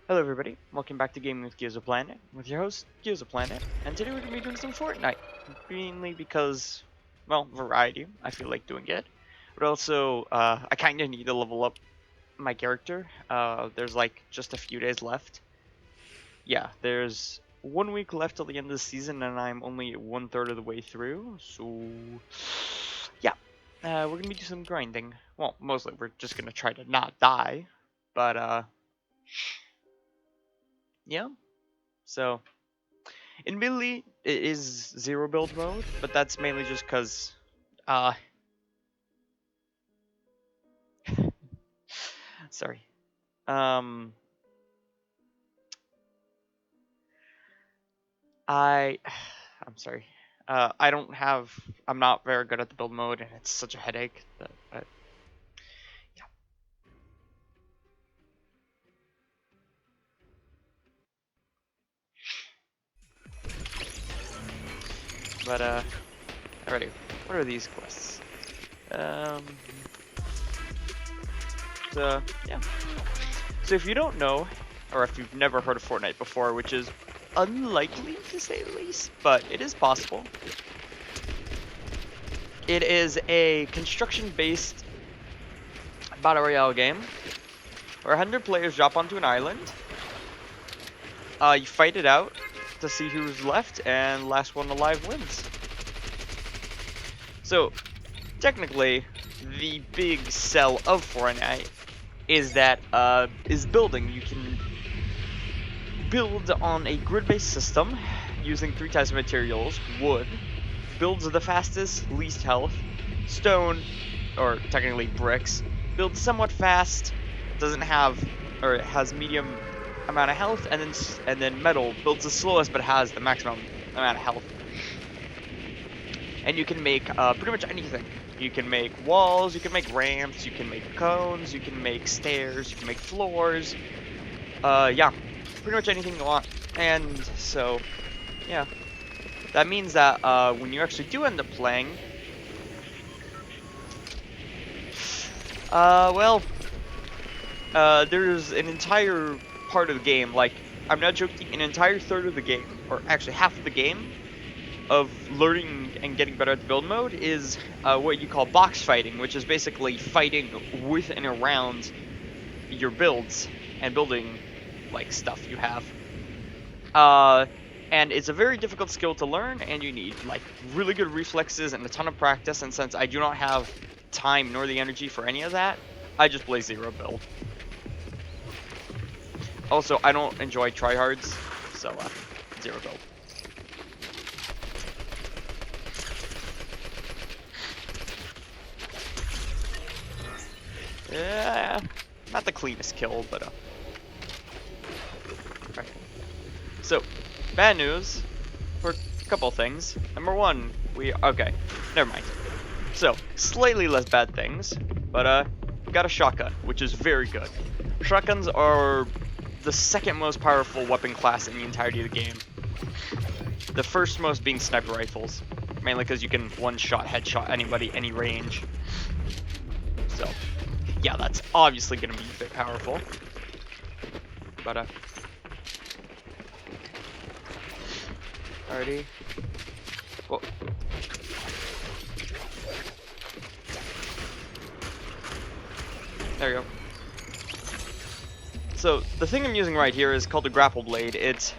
Hello everybody, welcome back to Gaming with Gyozaplanet, with your host, Gyozaplanet, and today we're going to be doing some Fortnite, mainly because, well, variety, I feel like doing it, but also, I kind of need to level up my character. There's like just a few days left. Yeah, there's 1 week left till the end of the season, and I'm only 1/3 of the way through, so, yeah, we're going to be doing some grinding. Well, mostly we're just going to try to not die, but, yeah, so... Admittedly, it is zero build mode, but that's mainly just because, uh, sorry. Um, I, I'm sorry. I don't have, I'm not very good at the build mode, and it's such a headache that, yeah. But, alrighty. What are these quests? Um, yeah. So if you don't know, or if you've never heard of Fortnite before, which is unlikely to say the least, but it is possible. It is a construction-based battle royale game where 100 players drop onto an island. You fight it out to see who's left, and last one alive wins. So, technically, the big sell of Fortnite is that is building. You can build on a grid-based system using 3 types of materials: wood, builds the fastest, least health; stone, or technically bricks, builds somewhat fast, doesn't have, or it has medium amount of health; and then metal builds the slowest but has the maximum amount of health. And you can make pretty much anything. You can make walls, you can make ramps, you can make cones, you can make stairs, you can make floors. Yeah, pretty much anything you want. And so, yeah, that means that when you actually do end up playing, there's an entire part of the game, like, I'm not joking, an entire third of the game, or actually half of the game, of learning and getting better at the build mode is what you call box fighting, which is basically fighting with and around your builds and building, like, stuff you have. And it's a very difficult skill to learn, and you need, like, really good reflexes and a ton of practice, and since I do not have time nor the energy for any of that, I just play zero build. Also, I don't enjoy tryhards, so zero build. Yeah, not the cleanest kill, but right. So, bad news for a couple things. Number one, okay, never mind. So, slightly less bad things, but got a shotgun, which is very good. Shotguns are the second most powerful weapon class in the entirety of the game. The first most being sniper rifles, mainly because you can one-shot, headshot anybody, any range. So, yeah, that's obviously going to be a bit powerful. But, alrighty. Whoa. There you go. So, the thing I'm using right here is called the grapple blade. It's...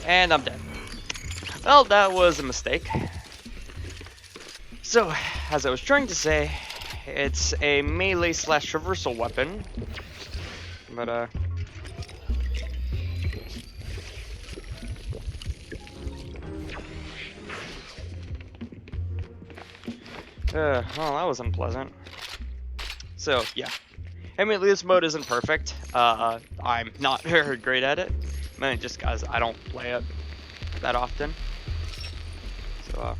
And I'm dead. Well, that was a mistake. So, as I was trying to say, it's a melee / traversal weapon. But, well, that was unpleasant. So, yeah. I mean, this mode isn't perfect. I'm not very great at it. Mainly just because I don't play it that often. So,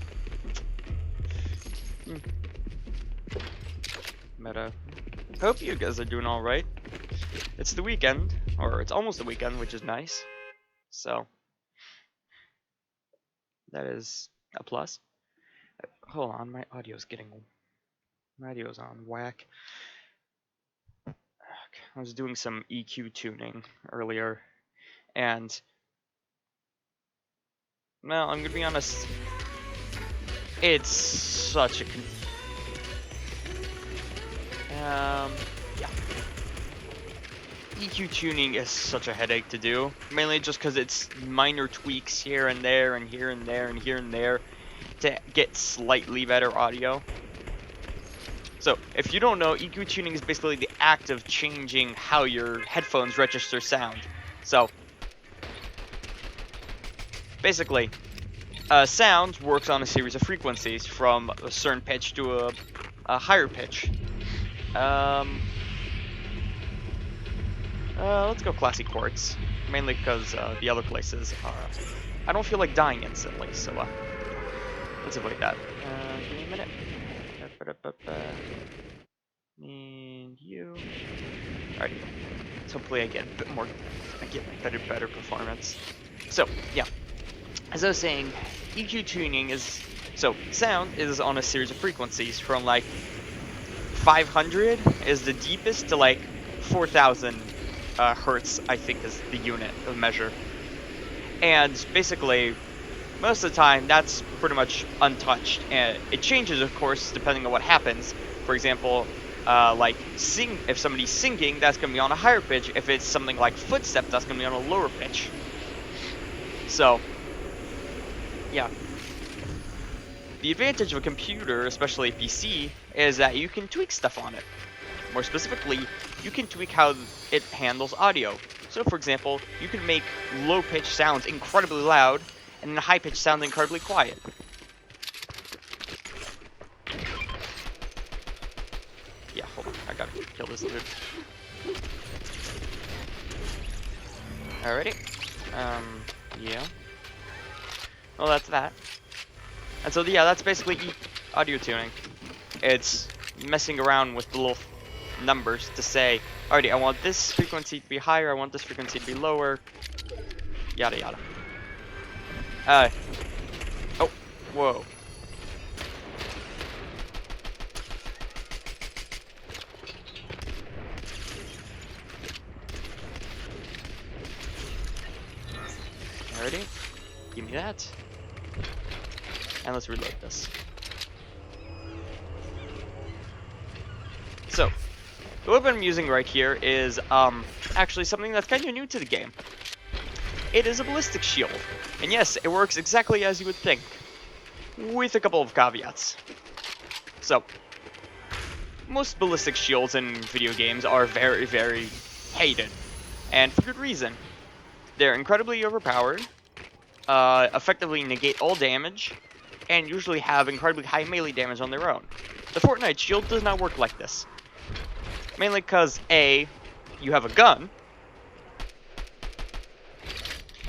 But, hope you guys are doing alright. It's the weekend, or it's almost the weekend, which is nice. So, that is a plus. Hold on, my audio's on whack. I was doing some EQ tuning earlier, and well, I'm gonna be honest, it's such a yeah. EQ tuning is such a headache to do, mainly just because it's minor tweaks here and there and here and there and here and there to get slightly better audio. So, if you don't know, EQ tuning is basically the act of changing how your headphones register sound. So, basically, sound works on a series of frequencies from a certain pitch to a higher pitch. Let's go classic chords, mainly because the other places are... I don't feel like dying instantly, so let's avoid that. Give me a minute. And you... Alright, so hopefully I get a bit more... I get better performance. So, yeah. As I was saying, EQ tuning is... So, sound is on a series of frequencies from, like, 500 is the deepest to, like, 4,000 hertz, I think, is the unit of measure. And, basically, most of the time, that's pretty much untouched. And it changes, of course, depending on what happens. For example, like, if somebody's singing, that's going to be on a higher pitch. If it's something like footstep, that's going to be on a lower pitch. So... yeah. The advantage of a computer, especially a PC, is that you can tweak stuff on it. More specifically, you can tweak how it handles audio. So, for example, you can make low-pitched sounds incredibly loud, and then high-pitched sounds incredibly quiet. Yeah, hold on, I gotta kill this dude. Alrighty. Yeah. Well, that's that. And so, yeah, that's basically audio tuning. It's messing around with the little numbers to say, alrighty, I want this frequency to be higher, I want this frequency to be lower, yada yada. Oh, whoa. Alrighty, give me that. And let's reload this. So, the weapon I'm using right here is actually something that's kind of new to the game. It is a ballistic shield. And yes, it works exactly as you would think, with a couple of caveats. So, most ballistic shields in video games are very, very hated. And for good reason. They're incredibly overpowered, effectively negate all damage, and usually have incredibly high melee damage on their own. The Fortnite shield does not work like this. Mainly because, A, you have a gun,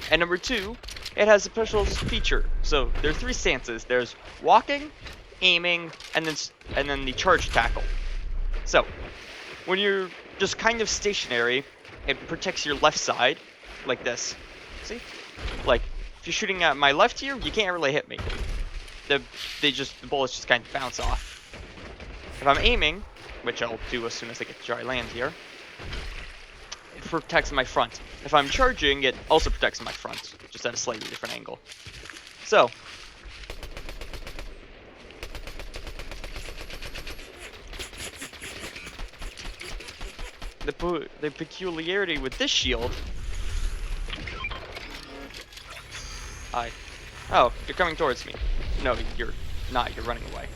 and number 2, it has a special feature. So there are 3 stances. There's walking, aiming, and then the charge tackle. So when you're just kind of stationary, it protects your left side, like this. See? Like, if you're shooting at my left here, you can't really hit me. The bullets just kind of bounce off. If I'm aiming, which I'll do as soon as I get to dry land here, it protects my front. If I'm charging, it also protects my front, just at a slightly different angle. So, the peculiarity with this shield... Hi. Oh, you're coming towards me. No, you're not. You're running away.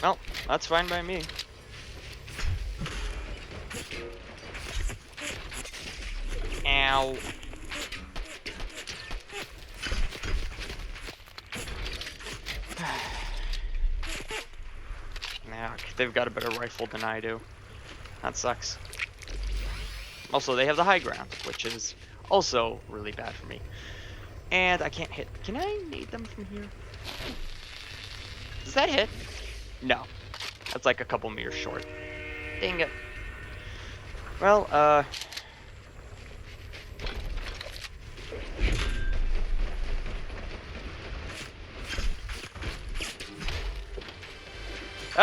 Well, that's fine by me. Ow. Nah, they've got a better rifle than I do. That sucks. Also, they have the high ground, which is also really bad for me. And I can't hit. Can I nade them from here? Does that hit? No. That's like a couple meters short. Dang it. Well,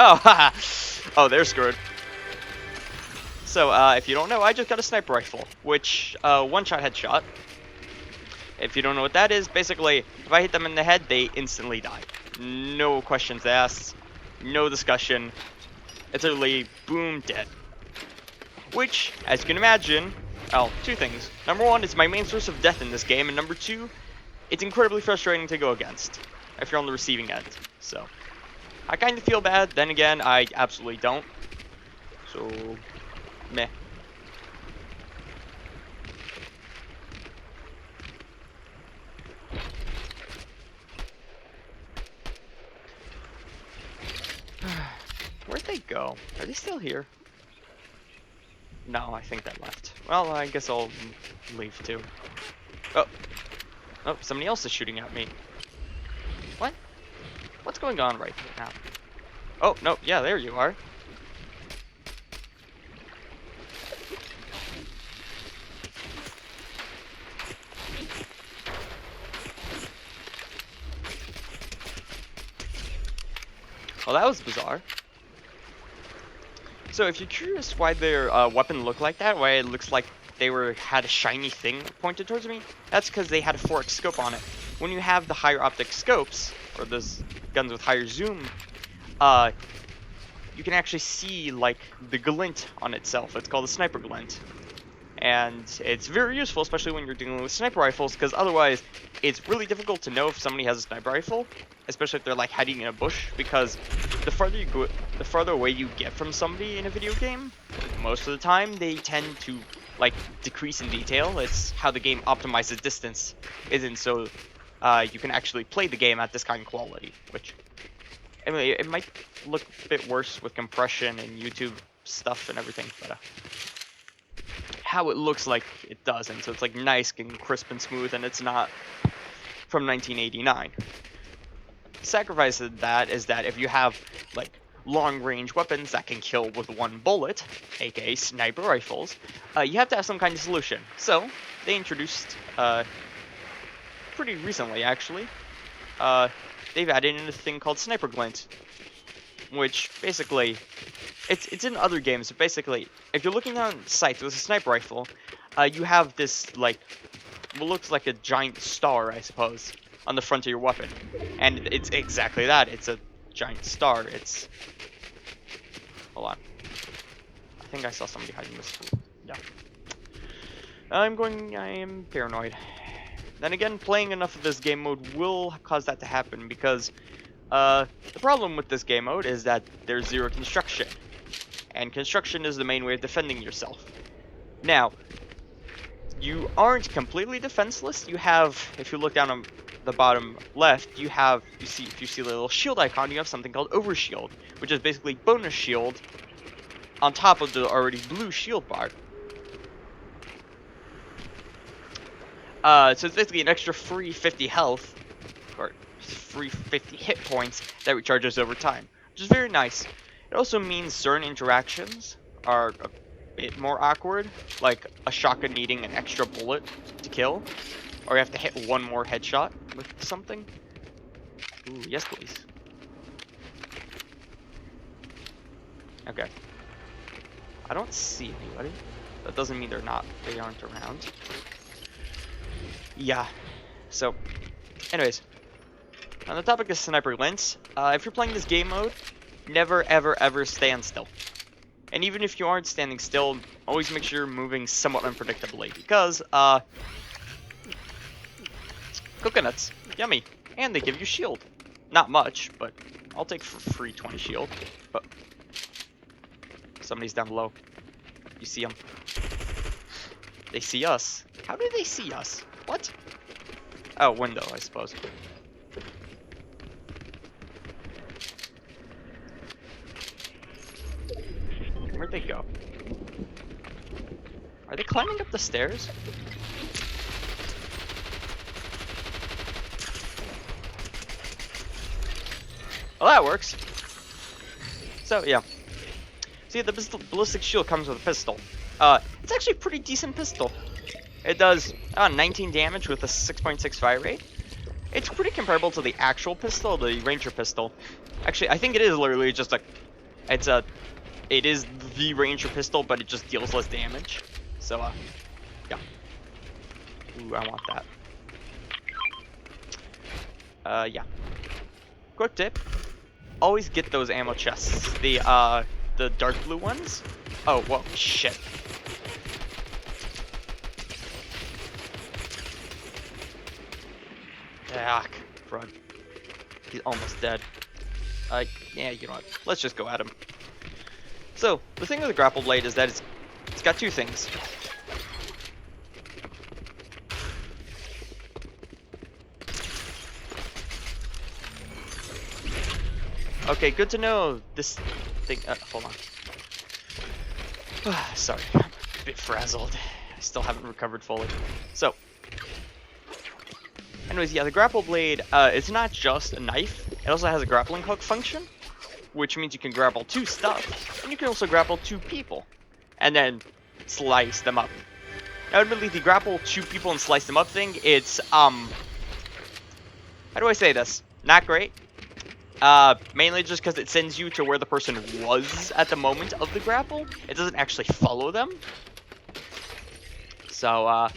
Oh, haha. Oh, they're screwed. So, if you don't know, I just got a sniper rifle, which, one-shot headshot. If you don't know what that is, basically, if I hit them in the head, they instantly die. No questions asked, no discussion. It's literally, boom, dead. Which, as you can imagine, well, two things. Number one, it's my main source of death in this game, and number two, it's incredibly frustrating to go against, if you're on the receiving end. So, I kind of feel bad, then again, I absolutely don't. So, meh. Where'd they go? Are they still here? No, I think they left. Well, I guess I'll leave too. Oh. Oh, somebody else is shooting at me. What? What's going on right now? Oh, no, yeah, there you are. Well, that was bizarre. So if you're curious why their weapon looked like that, why it looks like they had a shiny thing pointed towards me, that's because they had a 4x scope on it. When you have the higher optic scopes, or those guns with higher zoom, you can actually see like the glint on itself. It's called a sniper glint. And it's very useful, especially when you're dealing with sniper rifles, because otherwise it's really difficult to know if somebody has a sniper rifle, especially if they're like hiding in a bush, because the farther you go, the farther away you get from somebody in a video game, most of the time they tend to like decrease in detail. It's how the game optimizes distance, isn't so you can actually play the game at this kind of quality, which anyway, it might look a bit worse with compression and YouTube stuff and everything, but how it looks like it doesn't, so it's like nice and crisp and smooth, and it's not from 1989. Sacrifice to that is that if you have like long-range weapons that can kill with one bullet, aka sniper rifles, you have to have some kind of solution. So they introduced pretty recently actually, they've added in a thing called sniper glint, which basically it's in other games, but basically, if you're looking on sights with a sniper rifle, you have this, like, what looks like a giant star, I suppose, on the front of your weapon. And it's exactly that. It's a giant star. It's... Hold on. I think I saw somebody hiding this. Yeah. I am paranoid. Then again, playing enough of this game mode will cause that to happen, because the problem with this game mode is that there's zero construction. And construction is the main way of defending yourself. Now, you aren't completely defenseless. You have, if you look down on the bottom left, if you see the little shield icon, you have something called overshield, which is basically bonus shield on top of the already blue shield bar. So it's basically an extra free 50 health, or free 50 hit points that recharges over time, which is very nice. It also means certain interactions are a bit more awkward, like a shotgun needing an extra bullet to kill, or you have to hit one more headshot with something. Ooh, yes please. Okay. I don't see anybody. That doesn't mean they aren't around. Yeah. So, anyways, on the topic of sniper glints, if you're playing this game mode, never ever ever stand still. And even if you aren't standing still, always make sure you're moving somewhat unpredictably, because coconuts, yummy, and they give you shield. Not much, but I'll take for free 20 shield. But somebody's down below. You see them? They see us. How do they see us? What? Oh, window, I suppose. Where'd they go? Are they climbing up the stairs? Well, that works. So, yeah. See, the ballistic shield comes with a pistol. It's actually a pretty decent pistol. It does 19 damage with a 6.6 fire rate. It's pretty comparable to the actual pistol, the Ranger pistol. Actually, I think it is literally just a It is the Ranger pistol, but it just deals less damage. So, yeah. Ooh, I want that. Yeah. Quick tip: always get those ammo chests. The dark blue ones. Oh, whoa, shit. Yuck, frog. He's almost dead. Yeah, you know what? Let's just go at him. So, the thing with the grapple blade is that it's got two things. Okay, good to know. This thing. Hold on. Sorry, I'm a bit frazzled. I still haven't recovered fully. So, anyways, yeah, the grapple blade. It's not just a knife. It also has a grappling hook function, which means you can grapple two stuff, and you can also grapple two people, and then slice them up. Now, admittedly, the grapple two people and slice them up thing, it's how do I say this? Not great. Mainly just because it sends you to where the person was at the moment of the grapple. It doesn't actually follow them. So,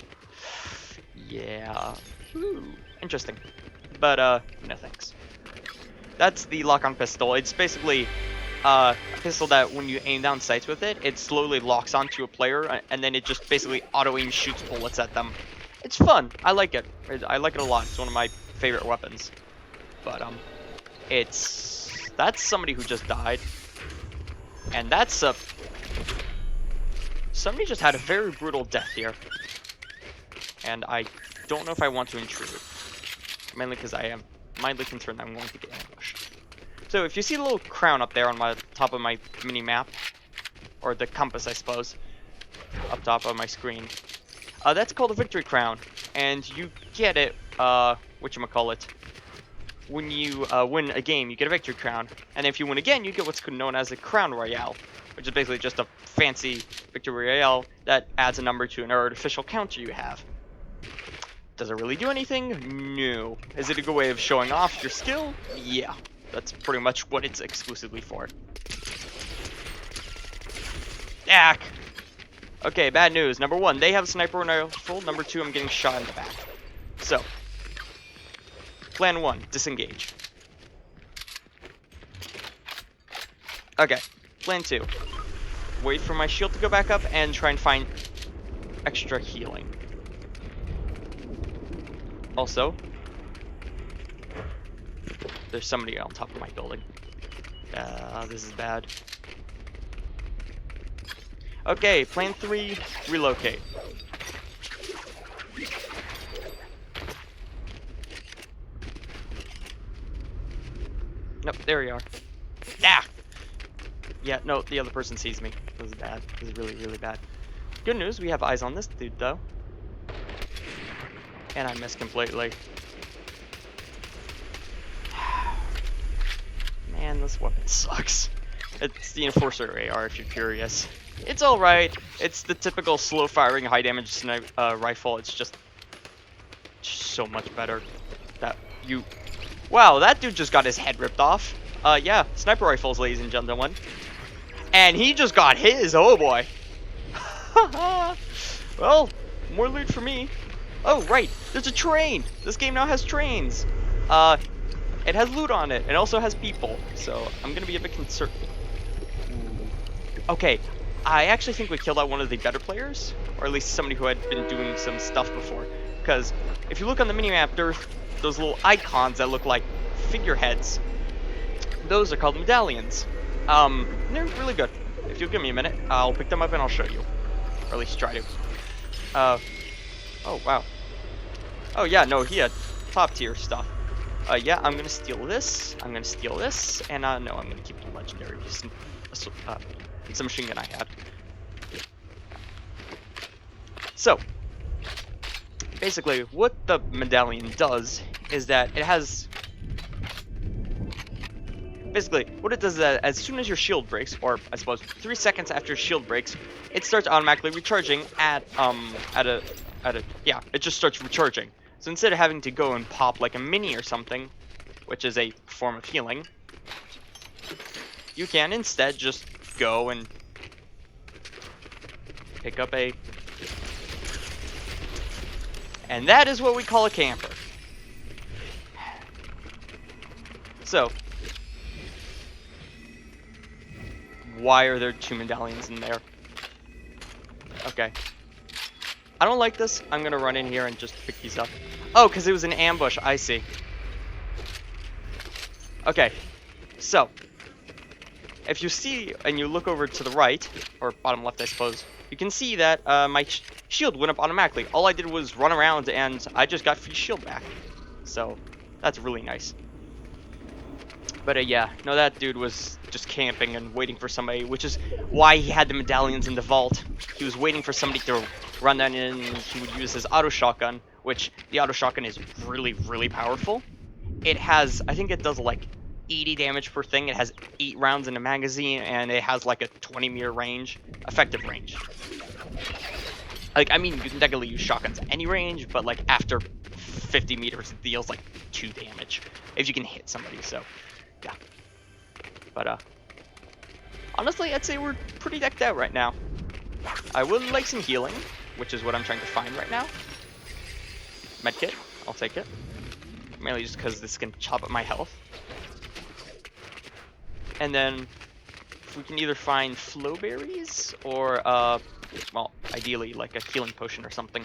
yeah. Ooh, interesting. But, no thanks. That's the lock-on pistol. It's basically a pistol that when you aim down sights with it, it slowly locks onto a player, and then it just basically auto-aim shoots bullets at them. It's fun. I like it. I like it a lot. It's one of my favorite weapons. But, that's somebody who just died, and that's somebody just had a very brutal death here, and I don't know if I want to intrude, mainly because I am mildly concerned I'm going to get ambushed. So if you see the little crown up there on my top of my mini map, or the compass I suppose, up top of my screen, that's called a victory crown, and you get it whatchamacallit, when you win a game, you get a victory crown, and if you win again, you get what's known as a crown royale, which is basically just a fancy victory royale that adds a number to an artificial counter you have. Does it really do anything? No. Is it a good way of showing off your skill? Yeah. That's pretty much what it's exclusively for. Yak! Okay, bad news. Number one, they have a sniper rifle. Number two, I'm getting shot in the back. So, plan one, disengage. Okay, plan two, wait for my shield to go back up and try and find extra healing. Also, there's somebody on top of my building. This is bad. Okay, plan three, relocate. Nope, there we are. Ah! Yeah, no, the other person sees me. This is bad. This is really, really bad. Good news, we have eyes on this dude, though. And I missed completely. Man, this weapon sucks. It's the Enforcer AR, if you're curious. It's alright. It's the typical slow-firing, high-damage rifle. It's just so much better. Wow, that dude just got his head ripped off. Yeah, sniper rifles, ladies and gentlemen. And he just got his, oh boy. Well, more loot for me. Oh, right, there's a train. This game now has trains. It has loot on it. It also has people, so I'm gonna be a bit concerned. Okay, I actually think we killed out one of the better players, or at least somebody who had been doing some stuff before. Because if you look on the minimap, there's those little icons that look like figureheads. Those are called medallions. They're really good. If you'll give me a minute, I'll pick them up and I'll show you. Or at least try to. Oh, wow. Oh, yeah, no, he had top tier stuff. Yeah, I'm gonna steal this. I'm gonna steal this. And, no, I'm gonna keep the legendary. Some machine gun I had. So, basically, what the medallion does is that it has... Basically, what it does is that as soon as your shield breaks, or I suppose 3 seconds after your shield breaks, it starts automatically recharging it just starts recharging. So instead of having to go and pop like a mini or something, which is a form of healing, you can instead just go and pick up a... And that is what we call a camper. So, why are there 2 medallions in there? Okay. I don't like this. I'm gonna run in here and just pick these up. Oh, because it was an ambush. I see. Okay. So, if you see and you look over to the right, or bottom left, I suppose, you can see that my shield went up automatically. All I did was run around and I just got free shield back. So, that's really nice. But yeah, no, that dude was just camping and waiting for somebody, which is why he had the medallions in the vault. He was waiting for somebody to run that in, and he would use his auto shotgun, which the auto shotgun is really, really powerful. It has, I think it does like 80 damage per thing. It has 8 rounds in a magazine, and it has like a 20-meter range, effective range. Like, I mean, you can technically use shotguns at any range, but like after 50 meters, it deals like 2 damage if you can hit somebody. So, yeah. But honestly, I'd say we're pretty decked out right now. I would like some healing, which is what I'm trying to find right now. Medkit, I'll take it. Mainly just because this can chop up my health. And then, if we can either find flow berries or, well, ideally like a healing potion or something.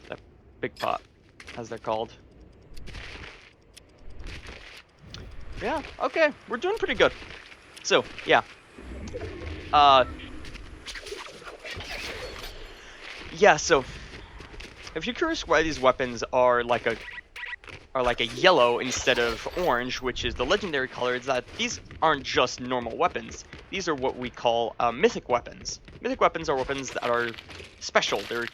That big pot, as they're called. Yeah, okay, we're doing pretty good. So, yeah. Yeah, so if you're curious why these weapons are like a yellow instead of orange, which is the legendary color, is that these aren't just normal weapons. These are what we call mythic weapons. Mythic weapons are weapons that are special. They're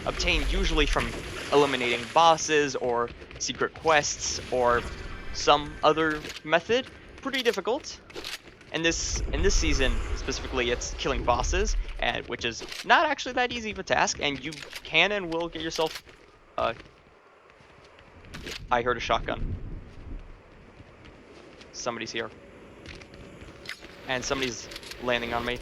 obtained usually from eliminating bosses or secret quests or some other method. Pretty difficult. In this season specifically, it's killing bosses, and which is not actually that easy of a task, and you can and will get yourself. I heard a shotgun. Somebody's here, and somebody's landing on me.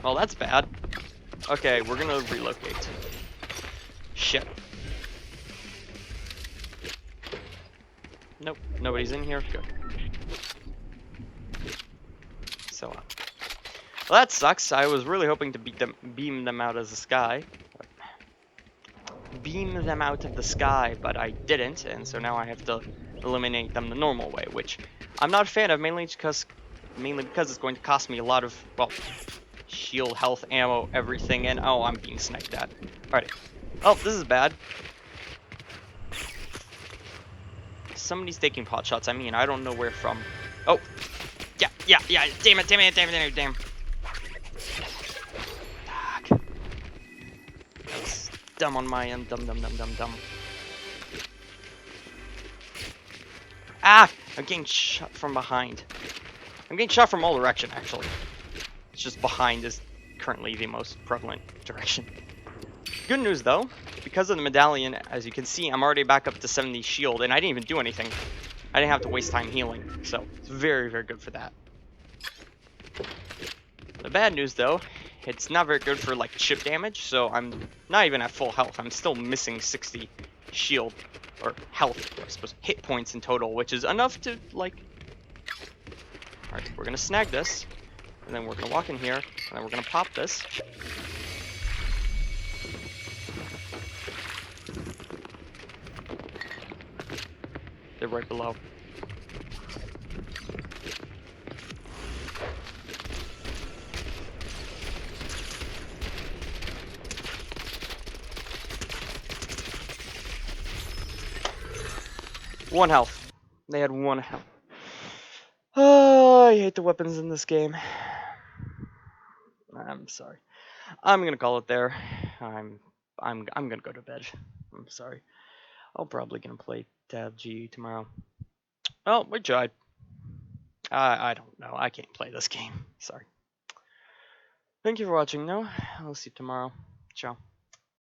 Well, that's bad. Okay, we're gonna relocate. Shit. Nope, nobody's in here. Good. So, well, that sucks. I was really hoping to beam them out of the sky. Beam them out of the sky, but I didn't, and so now I have to eliminate them the normal way, which I'm not a fan of, mainly because it's going to cost me a lot of, well, shield, health, ammo, everything, and oh, I'm being sniped at. Alright. Oh, this is bad. Somebody's taking pot shots. I mean, I don't know where from. Oh. Yeah. Damn it. Fuck. That's dumb on my end. Dumb. Ah! I'm getting shot from behind. I'm getting shot from all directions, actually. It's just behind is currently the most prevalent direction. Good news, though. Because of the medallion, as you can see, I'm already back up to 70 shield, and I didn't even do anything. I didn't have to waste time healing, so it's very, very good for that. The bad news, though, it's not very good for, like, chip damage, so I'm not even at full health. I'm still missing 60 shield, or health, I suppose, hit points in total, which is enough to, like... Alright, we're gonna snag this, and then we're gonna walk in here, and then we're gonna pop this. They're right below. One health. They had 1 health. Oh, I hate the weapons in this game. I'm sorry. I'm gonna call it there. I'm gonna go to bed. I'm sorry. I'm probably gonna play Tab G tomorrow. Oh, we tried. I don't know. I can't play this game. Sorry. Thank you for watching, though. I'll see you tomorrow. Ciao.